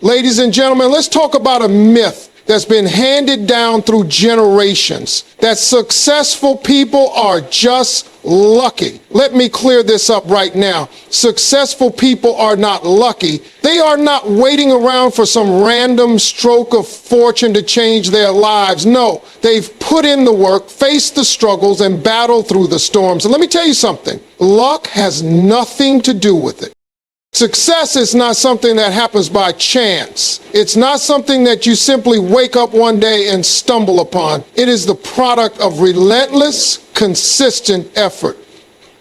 Ladies and gentlemen, let's talk about a myth that's been handed down through generations, that successful people are just lucky. Let me clear this up right now. Successful people are not lucky. They are not waiting around for some random stroke of fortune to change their lives. No, they've put in the work, faced the struggles, and battled through the storms. And let me tell you something, luck has nothing to do with it. Success is not something that happens by chance. It's not something that you simply wake up one day and stumble upon. It is the product of relentless, consistent effort.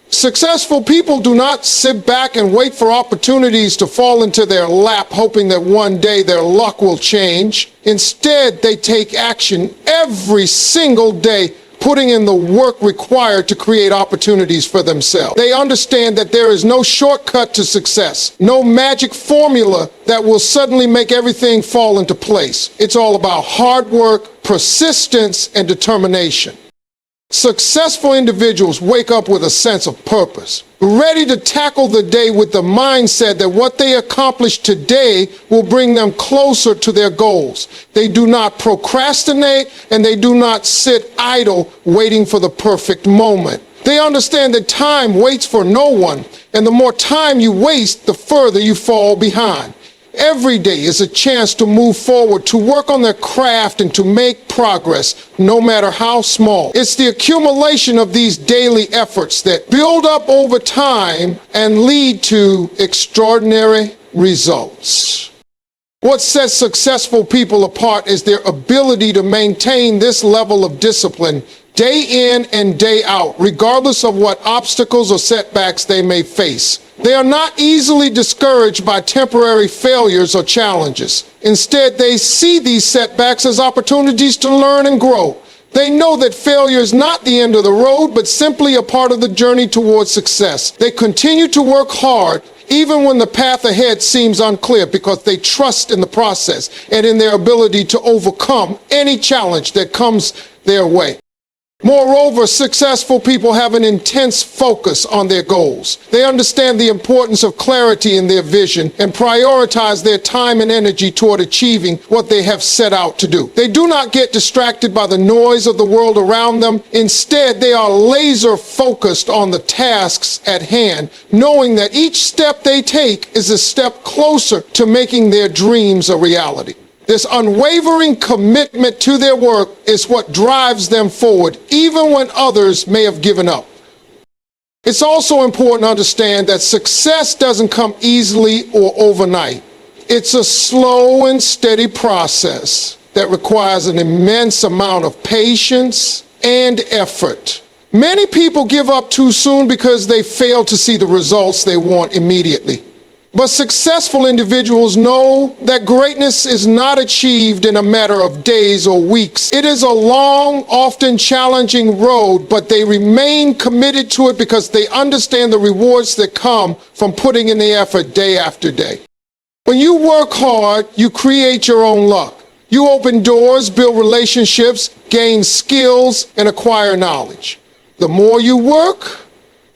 Successful people do not sit back and wait for opportunities to fall into their lap, hoping that one day their luck will change. Instead, they take action every single day, putting in the work required to create opportunities for themselves. They understand that there is no shortcut to success, no magic formula that will suddenly make everything fall into place. It's all about hard work, persistence, and determination. Successful individuals wake up with a sense of purpose, ready to tackle the day with the mindset that what they accomplish today will bring them closer to their goals. They do not procrastinate, and they do not sit idle waiting for the perfect moment. They understand that time waits for no one, and the more time you waste, the further you fall behind. Every day is a chance to move forward, to work on their craft, and to make progress, no matter how small. It's the accumulation of these daily efforts that build up over time and lead to extraordinary results. What sets successful people apart is their ability to maintain this level of discipline day in and day out, regardless of what obstacles or setbacks they may face. They are not easily discouraged by temporary failures or challenges. Instead, they see these setbacks as opportunities to learn and grow. They know that failure is not the end of the road, but simply a part of the journey towards success. They continue to work hard, even when the path ahead seems unclear, because they trust in the process and in their ability to overcome any challenge that comes their way. Moreover, successful people have an intense focus on their goals. They understand the importance of clarity in their vision and prioritize their time and energy toward achieving what they have set out to do. They do not get distracted by the noise of the world around them. Instead, they are laser focused on the tasks at hand, knowing that each step they take is a step closer to making their dreams a reality. This unwavering commitment to their work is what drives them forward, even when others may have given up. It's also important to understand that success doesn't come easily or overnight. It's a slow and steady process that requires an immense amount of patience and effort. Many people give up too soon because they fail to see the results they want immediately. But successful individuals know that greatness is not achieved in a matter of days or weeks. It is a long, often challenging road, but they remain committed to it because they understand the rewards that come from putting in the effort day after day. When you work hard, you create your own luck. You open doors, build relationships, gain skills, and acquire knowledge. The more you work,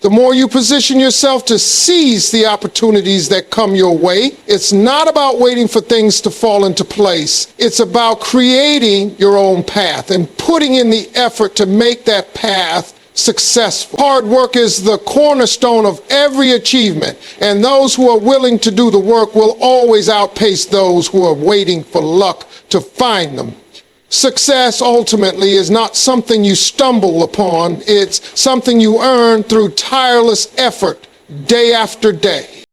the more you position yourself to seize the opportunities that come your way. It's not about waiting for things to fall into place. It's about creating your own path and putting in the effort to make that path successful. Hard work is the cornerstone of every achievement, and those who are willing to do the work will always outpace those who are waiting for luck to find them. Success ultimately is not something you stumble upon. It's something you earn through tireless effort day after day.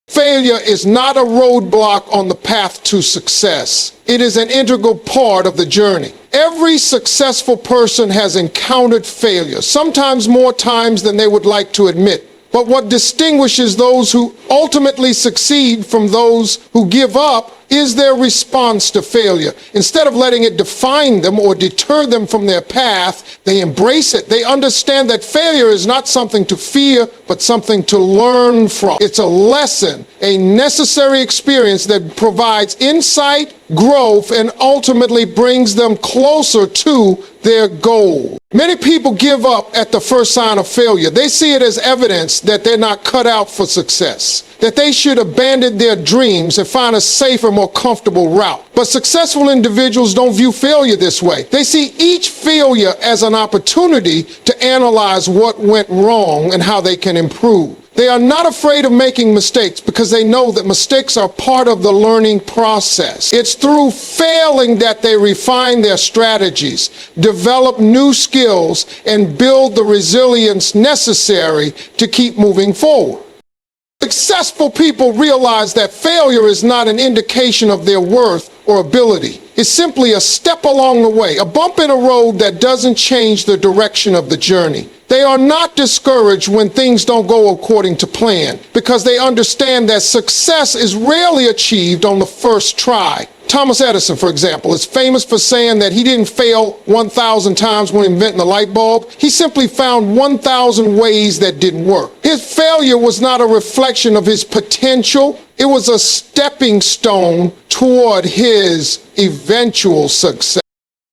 Failure is not a roadblock on the path to success. It is an integral part of the journey. Every successful person has encountered failure, sometimes more times than they would like to admit. But what distinguishes those who ultimately succeed from those who give up is their response to failure. Instead of letting it define them or deter them from their path, they embrace it. They understand that failure is not something to fear, but something to learn from. It's a lesson, a necessary experience that provides insight, growth, and ultimately brings them closer to their goal. Many people give up at the first sign of failure. They see it as evidence that they're not cut out for success. that they should abandon their dreams and find a safer, more comfortable route. But successful individuals don't view failure this way. They see each failure as an opportunity to analyze what went wrong and how they can improve. They are not afraid of making mistakes because they know that mistakes are part of the learning process. It's through failing that they refine their strategies, develop new skills, and build the resilience necessary to keep moving forward. Successful people realize that failure is not an indication of their worth or ability. It's simply a step along the way, a bump in a road that doesn't change the direction of the journey. They are not discouraged when things don't go according to plan because they understand that success is rarely achieved on the first try. Thomas Edison, for example, is famous for saying that he didn't fail 1,000 times when inventing the light bulb. He simply found 1,000 ways that didn't work. His failure was not a reflection of his potential. It was a stepping stone toward his eventual success.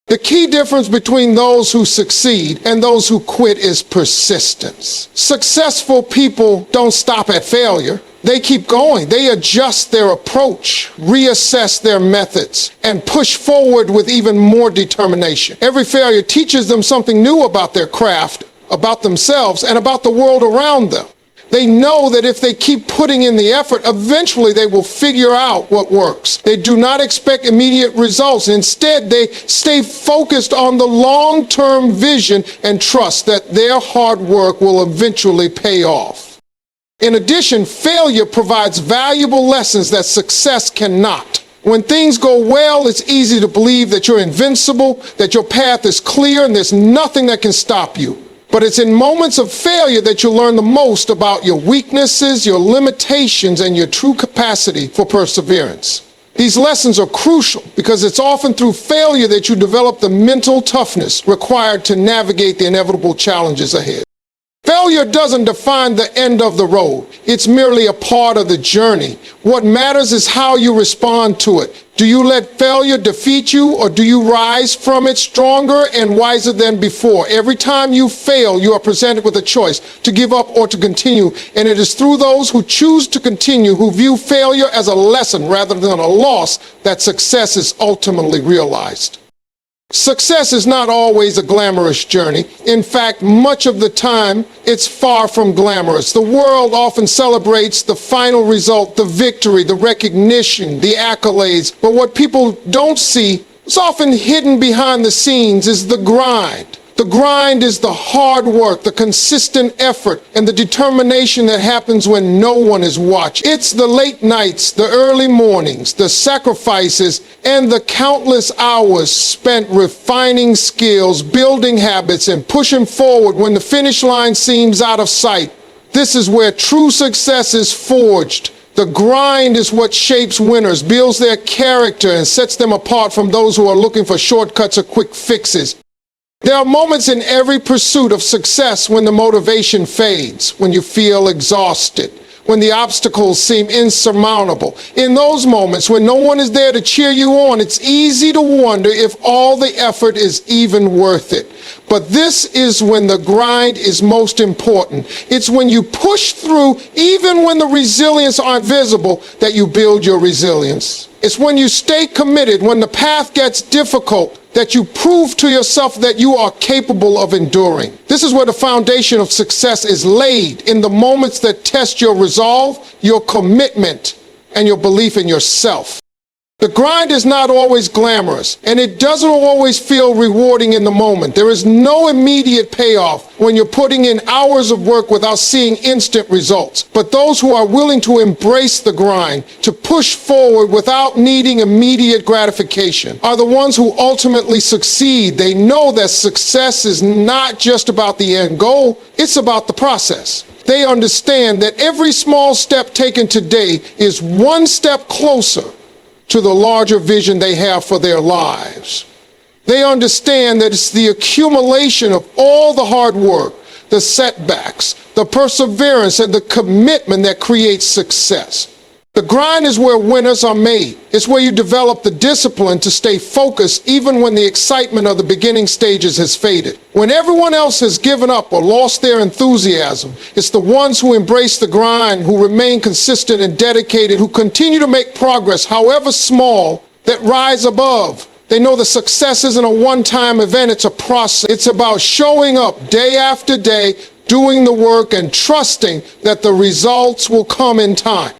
The key difference between those who succeed and those who quit is persistence. Successful people don't stop at failure. They keep going. They adjust their approach, reassess their methods, and push forward with even more determination. Every failure teaches them something new about their craft, about themselves, and about the world around them. They know that if they keep putting in the effort, eventually they will figure out what works. They do not expect immediate results. Instead, they stay focused on the long-term vision and trust that their hard work will eventually pay off. In addition, failure provides valuable lessons that success cannot. When things go well, it's easy to believe that you're invincible, that your path is clear, and there's nothing that can stop you. But it's in moments of failure that you learn the most about your weaknesses, your limitations, and your true capacity for perseverance. These lessons are crucial because it's often through failure that you develop the mental toughness required to navigate the inevitable challenges ahead. Failure doesn't define the end of the road. It's merely a part of the journey. What matters is how you respond to it. Do you let failure defeat you, or do you rise from it stronger and wiser than before? Every time you fail, you are presented with a choice to give up or to continue. And it is through those who choose to continue, who view failure as a lesson rather than a loss, that success is ultimately realized. Success is not always a glamorous journey. In fact, much of the time, it's far from glamorous. The world often celebrates the final result, the victory, the recognition, the accolades. But what people don't see, what's often hidden behind the scenes, is the grind. The grind is the hard work, the consistent effort, and the determination that happens when no one is watching. It's the late nights, the early mornings, the sacrifices, and the countless hours spent refining skills, building habits, and pushing forward when the finish line seems out of sight. This is where true success is forged. The grind is what shapes winners, builds their character, and sets them apart from those who are looking for shortcuts or quick fixes. There are moments in every pursuit of success when the motivation fades, when you feel exhausted, when the obstacles seem insurmountable. In those moments when no one is there to cheer you on, it's easy to wonder if all the effort is even worth it. But this is when the grind is most important. It's when you push through, even when the resilience aren't visible, that you build your resilience. It's when you stay committed, when the path gets difficult, that you prove to yourself that you are capable of enduring. This is where the foundation of success is laid, in the moments that test your resolve, your commitment, and your belief in yourself. The grind is not always glamorous, and it doesn't always feel rewarding in the moment. There is no immediate payoff when you're putting in hours of work without seeing instant results. But those who are willing to embrace the grind, to push forward without needing immediate gratification, are the ones who ultimately succeed. They know that success is not just about the end goal, it's about the process. They understand that every small step taken today is one step closer to the larger vision they have for their lives. They understand that it's the accumulation of all the hard work, the setbacks, the perseverance, and the commitment that creates success. The grind is where winners are made. It's where you develop the discipline to stay focused even when the excitement of the beginning stages has faded. When everyone else has given up or lost their enthusiasm, it's the ones who embrace the grind, who remain consistent and dedicated, who continue to make progress, however small, that rise above. They know that success isn't a one-time event, it's a process. It's about showing up day after day, doing the work, and trusting that the results will come in time.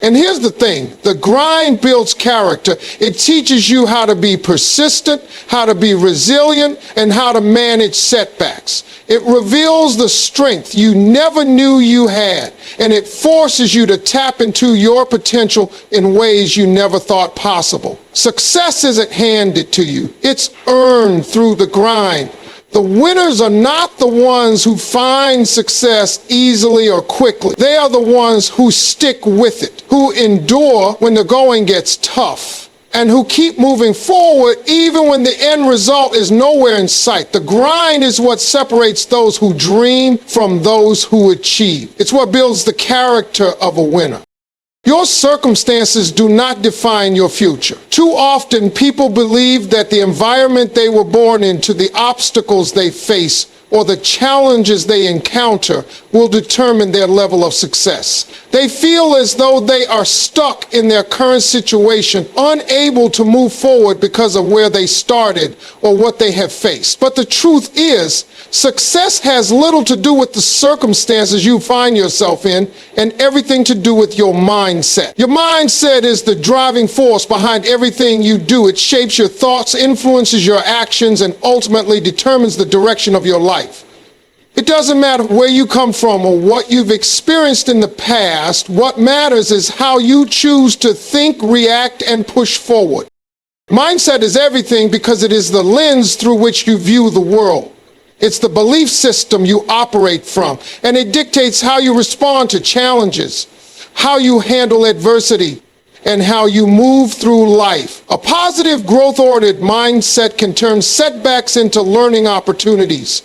And here's the thing, the grind builds character. It teaches you how to be persistent, how to be resilient, and how to manage setbacks. It reveals the strength you never knew you had, and it forces you to tap into your potential in ways you never thought possible. Success isn't handed to you, it's earned through the grind. The winners are not the ones who find success easily or quickly. They are the ones who stick with it, who endure when the going gets tough, and who keep moving forward even when the end result is nowhere in sight. The grind is what separates those who dream from those who achieve. It's what builds the character of a winner. Your circumstances do not define your future. Too often, people believe that the environment they were born into, the obstacles they face, or the challenges they encounter will determine their level of success. They feel as though they are stuck in their current situation, unable to move forward because of where they started or what they have faced. But the truth is, success has little to do with the circumstances you find yourself in and everything to do with your mindset. Your mindset is the driving force behind everything you do. It shapes your thoughts, influences your actions, and ultimately determines the direction of your life. It doesn't matter where you come from or what you've experienced in the past. What matters is how you choose to think, react, and push forward. Mindset is everything because it is the lens through which you view the world. It's the belief system you operate from, and it dictates how you respond to challenges, how you handle adversity, and how you move through life. A positive, growth-oriented mindset can turn setbacks into learning opportunities,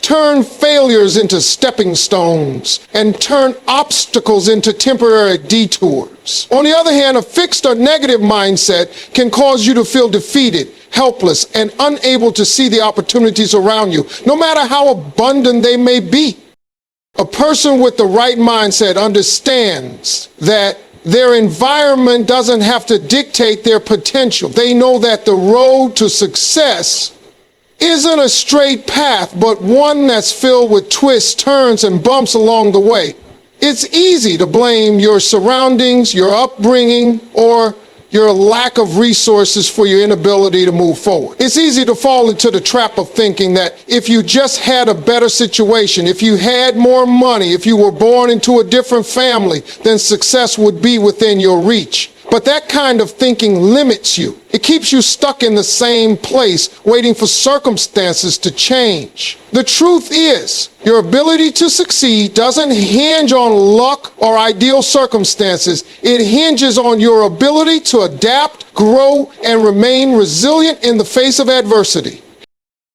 turn failures into stepping stones, and turn obstacles into temporary detours. On the other hand, a fixed or negative mindset can cause you to feel defeated, helpless, and unable to see the opportunities around you, no matter how abundant they may be. A person with the right mindset understands that their environment doesn't have to dictate their potential. They know that the road to success isn't a straight path, but one that's filled with twists, turns, and bumps along the way. It's easy to blame your surroundings, your upbringing, or your lack of resources for your inability to move forward. It's easy to fall into the trap of thinking that if you just had a better situation, if you had more money, if you were born into a different family, then success would be within your reach. But that kind of thinking limits you. It keeps you stuck in the same place, waiting for circumstances to change. The truth is, your ability to succeed doesn't hinge on luck or ideal circumstances. It hinges on your ability to adapt, grow, and remain resilient in the face of adversity.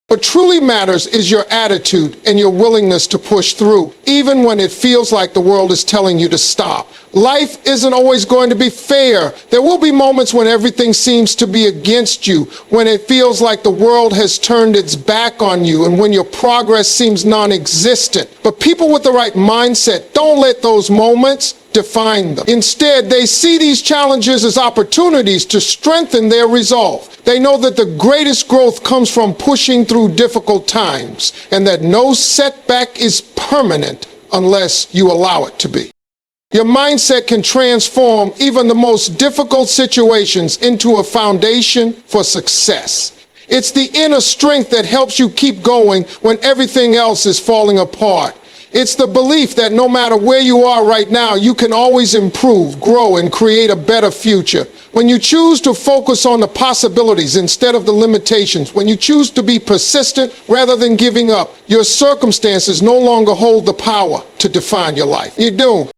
What truly matters is your attitude and your willingness to push through, even when it feels like the world is telling you to stop. Life isn't always going to be fair. There will be moments when everything seems to be against you, when it feels like the world has turned its back on you, and when your progress seems non-existent. But people with the right mindset don't let those moments define them. Instead, they see these challenges as opportunities to strengthen their resolve. They know that the greatest growth comes from pushing through difficult times, and that no setback is permanent unless you allow it to be. Your mindset can transform even the most difficult situations into a foundation for success. It's the inner strength that helps you keep going when everything else is falling apart. It's the belief that no matter where you are right now, you can always improve, grow, and create a better future. When you choose to focus on the possibilities instead of the limitations, when you choose to be persistent rather than giving up, your circumstances no longer hold the power to define your life. You do.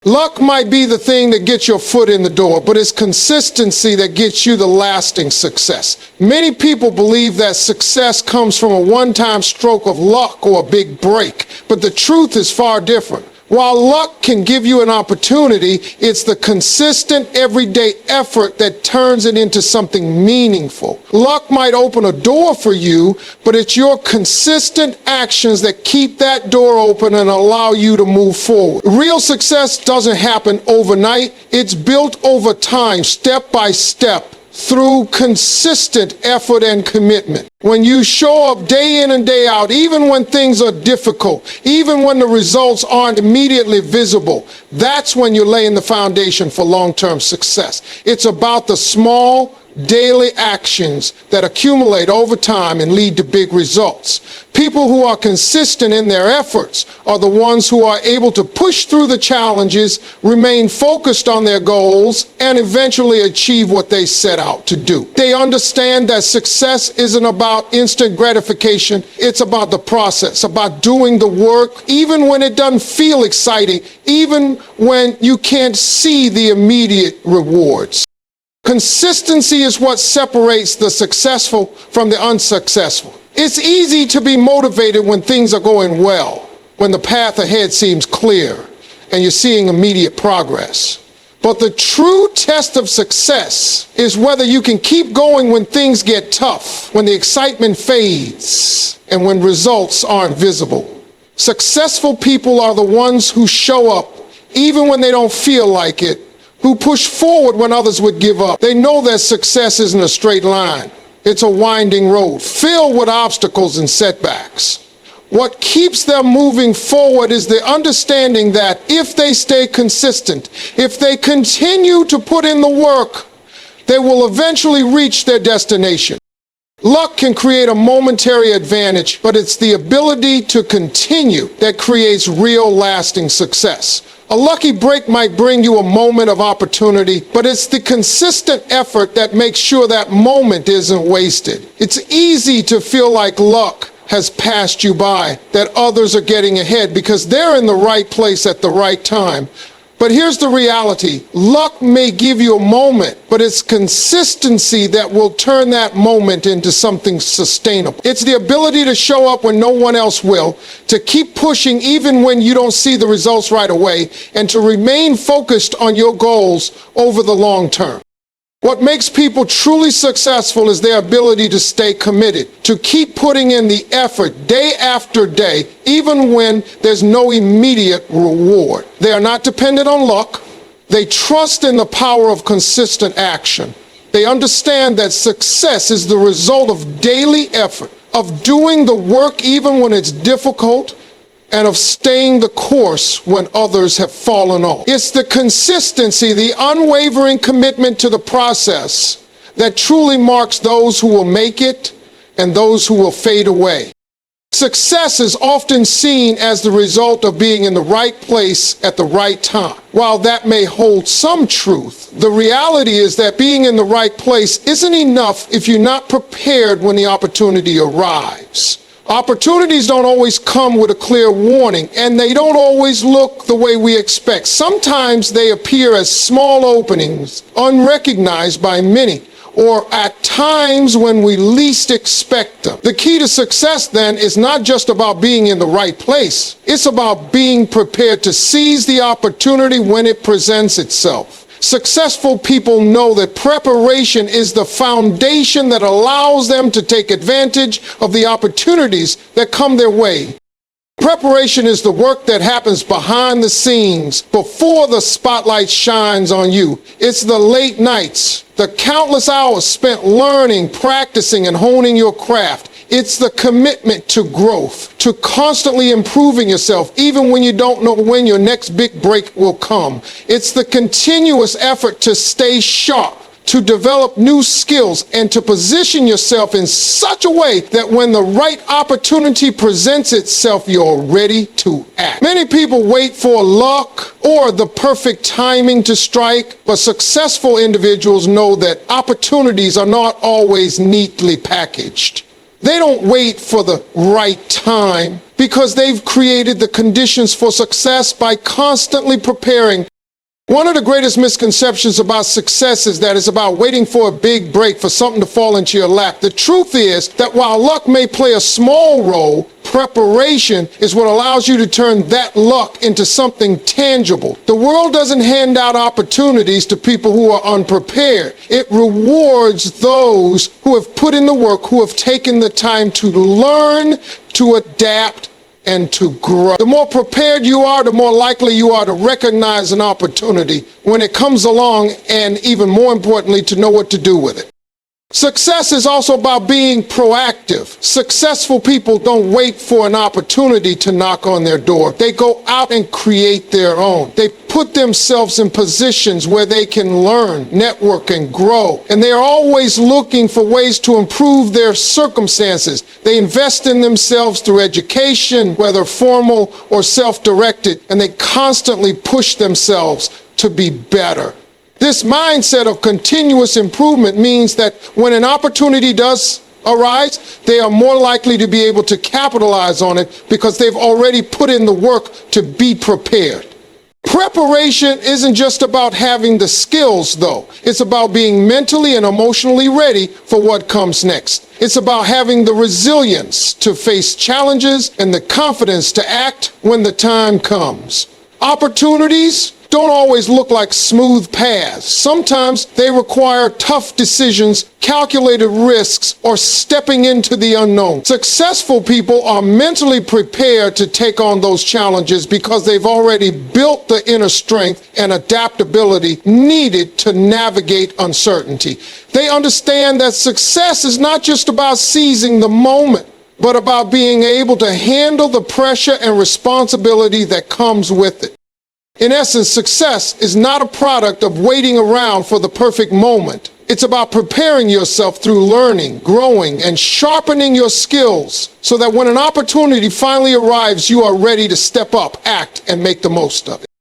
Luck might be the thing that gets your foot in the door, but it's consistency that gets you the lasting success. Many people believe that success comes from a one-time stroke of luck or a big break, but the truth is far different. While luck can give you an opportunity, it's the consistent everyday effort that turns it into something meaningful. Luck might open a door for you, but it's your consistent actions that keep that door open and allow you to move forward. Real success doesn't happen overnight. It's built over time, step by step, through consistent effort and commitment. When you show up day in and day out, even when things are difficult, even when the results aren't immediately visible, that's when you're laying the foundation for long-term success. It's about the small, daily actions that accumulate over time and lead to big results. People who are consistent in their efforts are the ones who are able to push through the challenges, remain focused on their goals, and eventually achieve what they set out to do. They understand that success isn't about instant gratification. It's about the process, about doing the work, even when it doesn't feel exciting, even when you can't see the immediate rewards. Consistency is what separates the successful from the unsuccessful. It's easy to be motivated when things are going well, when the path ahead seems clear and you're seeing immediate progress. But the true test of success is whether you can keep going when things get tough, when the excitement fades, and when results aren't visible. Successful people are the ones who show up even when they don't feel like it, who push forward when others would give up. They know that success isn't a straight line. It's a winding road filled with obstacles and setbacks. What keeps them moving forward is the understanding that if they stay consistent, if they continue to put in the work, they will eventually reach their destination. Luck can create a momentary advantage, but it's the ability to continue that creates real lasting success. A lucky break might bring you a moment of opportunity, but it's the consistent effort that makes sure that moment isn't wasted. It's easy to feel like luck has passed you by, that others are getting ahead because they're in the right place at the right time. But here's the reality. Luck may give you a moment, but it's consistency that will turn that moment into something sustainable. It's the ability to show up when no one else will, to keep pushing even when you don't see the results right away, and to remain focused on your goals over the long term. What makes people truly successful is their ability to stay committed, to keep putting in the effort day after day, even when there's no immediate reward. They are not dependent on luck. They trust in the power of consistent action. They understand that success is the result of daily effort, of doing the work even when it's difficult, and of staying the course when others have fallen off. It's the consistency, the unwavering commitment to the process that truly marks those who will make it and those who will fade away. Success is often seen as the result of being in the right place at the right time. While that may hold some truth, the reality is that being in the right place isn't enough if you're not prepared when the opportunity arrives. Opportunities don't always come with a clear warning, and they don't always look the way we expect. Sometimes they appear as small openings, unrecognized by many, or at times when we least expect them. The key to success, then, is not just about being in the right place. It's about being prepared to seize the opportunity when it presents itself. Successful people know that preparation is the foundation that allows them to take advantage of the opportunities that come their way. Preparation is the work that happens behind the scenes before the spotlight shines on you. It's the late nights, the countless hours spent learning, practicing, and honing your craft. It's the commitment to growth, to constantly improving yourself, even when you don't know when your next big break will come. It's the continuous effort to stay sharp, to develop new skills, and to position yourself in such a way that when the right opportunity presents itself, you're ready to act. Many people wait for luck or the perfect timing to strike, but successful individuals know that opportunities are not always neatly packaged. They don't wait for the right time because they've created the conditions for success by constantly preparing. One of the greatest misconceptions about success is that it's about waiting for a big break, for something to fall into your lap. The truth is that while luck may play a small role, Preparation is what allows you to turn that luck into something tangible. The world doesn't hand out opportunities to people who are unprepared. It rewards those who have put in the work, who have taken the time to learn, to adapt, and to grow. The more prepared you are, the more likely you are to recognize an opportunity when it comes along, and even more importantly, to know what to do with it. Success is also about being proactive. Successful people don't wait for an opportunity to knock on their door. They go out and create their own. They put themselves in positions where they can learn, network, and grow. And they are always looking for ways to improve their circumstances. They invest in themselves through education, whether formal or self-directed, and they constantly push themselves to be better. This mindset of continuous improvement means that when an opportunity does arise, they are more likely to be able to capitalize on it because they've already put in the work to be prepared. Preparation isn't just about having the skills, though. It's about being mentally and emotionally ready for what comes next. It's about having the resilience to face challenges and the confidence to act when the time comes. Opportunities don't always look like smooth paths. Sometimes they require tough decisions, calculated risks, or stepping into the unknown. Successful people are mentally prepared to take on those challenges because they've already built the inner strength and adaptability needed to navigate uncertainty. They understand that success is not just about seizing the moment, but about being able to handle the pressure and responsibility that comes with it. In essence, success is not a product of waiting around for the perfect moment. It's about preparing yourself through learning, growing, and sharpening your skills so that when an opportunity finally arrives, you are ready to step up, act, and make the most of it.